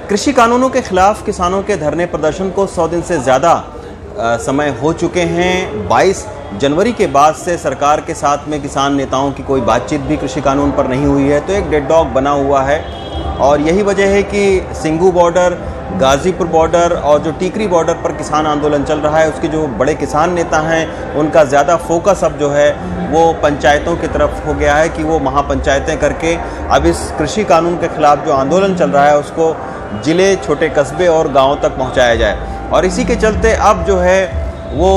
कृषि कानूनों के खिलाफ किसानों के धरने प्रदर्शन को 100 दिन से ज़्यादा समय हो चुके हैं। 22 जनवरी के बाद से सरकार के साथ में किसान नेताओं की कोई बातचीत भी कृषि कानून पर नहीं हुई है, तो एक डेड डॉग बना हुआ है। और यही वजह है कि सिंघू बॉर्डर, गाज़ीपुर बॉर्डर और जो टीकरी बॉर्डर पर किसान आंदोलन चल रहा है, उसके जो बड़े किसान नेता हैं उनका ज़्यादा फोकस अब जो है वो पंचायतों की तरफ हो गया है कि वो महापंचायतें करके अब इस कृषि कानून के खिलाफ जो आंदोलन चल रहा है उसको ज़िले, छोटे कस्बे और गाँव तक पहुँचाया जाए। और इसी के चलते अब जो है वो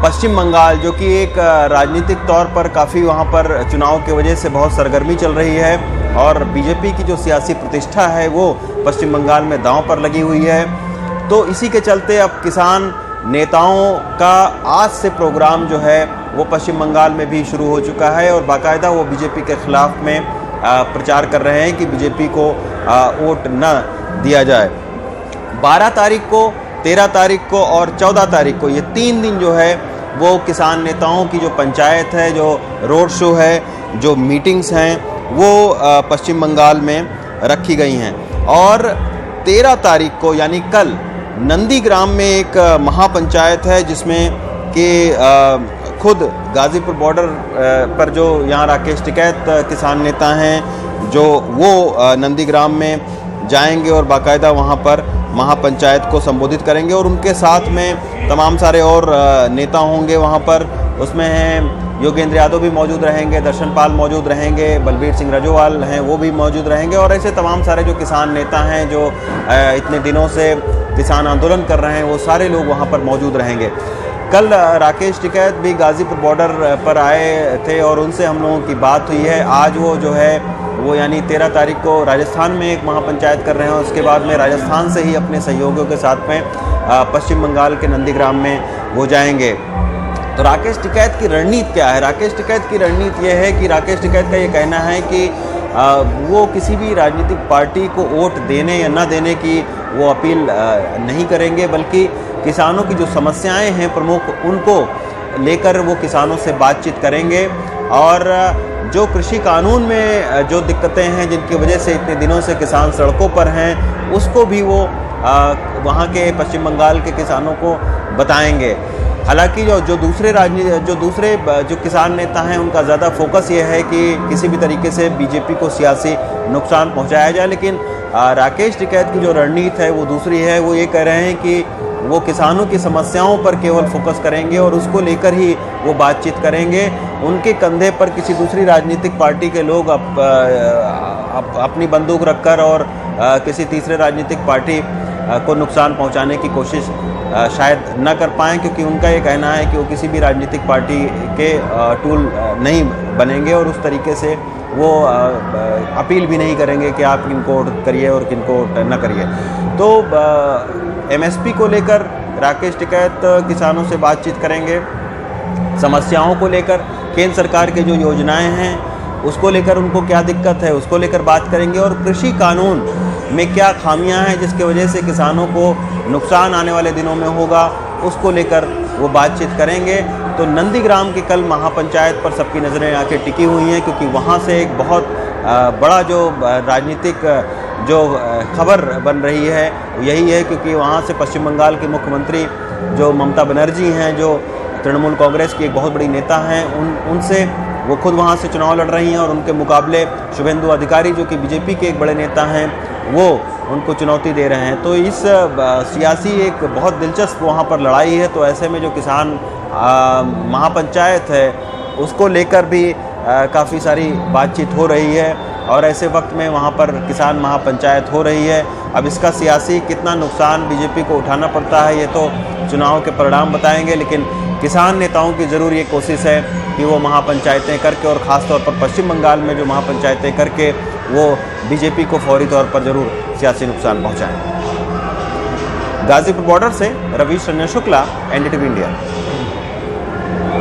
पश्चिम बंगाल, जो कि एक राजनीतिक तौर पर काफ़ी वहाँ पर चुनाव की वजह से बहुत सरगर्मी चल रही है और बीजेपी की जो सियासी प्रतिष्ठा है वो पश्चिम बंगाल में दांव पर लगी हुई है, तो इसी के चलते अब किसान नेताओं का आज से प्रोग्राम जो है वो पश्चिम बंगाल में भी शुरू हो चुका है और बाकायदा वो बीजेपी के खिलाफ में प्रचार कर रहे हैं कि बीजेपी को वोट न दिया जाए। 12 तारीख को, 13 तारीख को और 14 तारीख को, ये 3 दिन जो है वो किसान नेताओं की जो पंचायत है, जो रोड शो है, जो मीटिंग्स हैं, वो पश्चिम बंगाल में रखी गई हैं। और 13 तारीख को यानी कल नंदीग्राम में एक महापंचायत है जिसमें कि खुद गाज़ीपुर बॉर्डर पर जो यहाँ राकेश टिकैत किसान नेता हैं, जो वो नंदीग्राम में जाएंगे और बाकायदा वहाँ पर महापंचायत को संबोधित करेंगे और उनके साथ में तमाम सारे और नेता होंगे वहाँ पर। उसमें हैं योगेंद्र यादव भी मौजूद रहेंगे, दर्शन पाल मौजूद रहेंगे, बलबीर सिंह राजोवाल हैं वो भी मौजूद रहेंगे और ऐसे तमाम सारे जो किसान नेता हैं जो इतने दिनों से किसान आंदोलन कर रहे हैं वो सारे लोग वहाँ पर मौजूद रहेंगे। कल राकेश टिकैत भी गाज़ीपुर बॉर्डर पर आए थे और उनसे हम लोगों की बात हुई है। आज वो जो है वो यानी 13 तारीख को राजस्थान में एक महापंचायत कर रहे हैं, उसके बाद में राजस्थान से ही अपने सहयोगियों के साथ में पश्चिम बंगाल के नंदीग्राम में वो जाएंगे। तो राकेश टिकैत की रणनीति क्या है? राकेश टिकैत की रणनीति ये है कि राकेश टिकैत का ये कहना है कि वो किसी भी राजनीतिक पार्टी को वोट देने या न देने की वो अपील नहीं करेंगे, बल्कि किसानों की जो समस्याएं हैं प्रमुख, उनको लेकर वो किसानों से बातचीत करेंगे और जो कृषि कानून में जो दिक्कतें हैं जिनकी वजह से इतने दिनों से किसान सड़कों पर हैं, उसको भी वो वहाँ के पश्चिम बंगाल के किसानों को बताएंगे। हालांकि जो दूसरे किसान नेता हैं उनका ज़्यादा फोकस ये है कि किसी भी तरीके से बीजेपी को सियासी नुकसान पहुंचाया जाए, लेकिन राकेश टिकैत की जो रणनीति है वो दूसरी है। वो ये कह रहे हैं कि वो किसानों की समस्याओं पर केवल फोकस करेंगे और उसको लेकर ही वो बातचीत करेंगे। उनके कंधे पर किसी दूसरी राजनीतिक पार्टी के लोग अपनी बंदूक रखकर और किसी तीसरे राजनीतिक पार्टी को नुकसान पहुंचाने की कोशिश शायद न कर पाएँ, क्योंकि उनका ये कहना है कि वो किसी भी राजनीतिक पार्टी के टूल नहीं बनेंगे और उस तरीके से वो अपील भी नहीं करेंगे कि आप किनको वोट करिए और किनको वोट न करिए। तो एमएसपी को लेकर राकेश टिकैत किसानों से बातचीत करेंगे, समस्याओं को लेकर, केंद्र सरकार की जो योजनाएं हैं उसको लेकर उनको क्या दिक्कत है उसको लेकर बात करेंगे और कृषि कानून में क्या खामियां हैं जिसकी वजह से किसानों को नुकसान आने वाले दिनों में होगा, उसको लेकर वो बातचीत करेंगे। तो नंदीग्राम की कल महापंचायत पर सबकी नज़रें आके टिकी हुई हैं, क्योंकि वहाँ से एक बहुत बड़ा जो राजनीतिक जो खबर बन रही है यही है, क्योंकि वहाँ से पश्चिम बंगाल के मुख्यमंत्री जो ममता बनर्जी हैं, जो तृणमूल कांग्रेस की एक बहुत बड़ी नेता हैं, उनसे वो खुद वहाँ से चुनाव लड़ रही हैं और उनके मुकाबले शुभेंदु अधिकारी जो कि बीजेपी के एक बड़े नेता हैं वो उनको चुनौती दे रहे हैं। तो इस सियासी एक बहुत दिलचस्प वहाँ पर लड़ाई है। तो ऐसे में जो किसान महापंचायत है उसको लेकर भी काफ़ी सारी बातचीत हो रही है और ऐसे वक्त में वहाँ पर किसान महापंचायत हो रही है। अब इसका सियासी कितना नुकसान बीजेपी को उठाना पड़ता है ये तो चुनाव के परिणाम बताएंगे, लेकिन किसान नेताओं की ज़रूर ये कोशिश है कि वो महापंचायतें करके और ख़ास तौर पर पश्चिम बंगाल में जो महापंचायतें करके वो बीजेपी को फौरी तौर पर ज़रूर सियासी नुकसान पहुँचाएँ। गाज़ीपुर बॉर्डर से रवीश रंजन शुक्ला, NDTV इंडिया।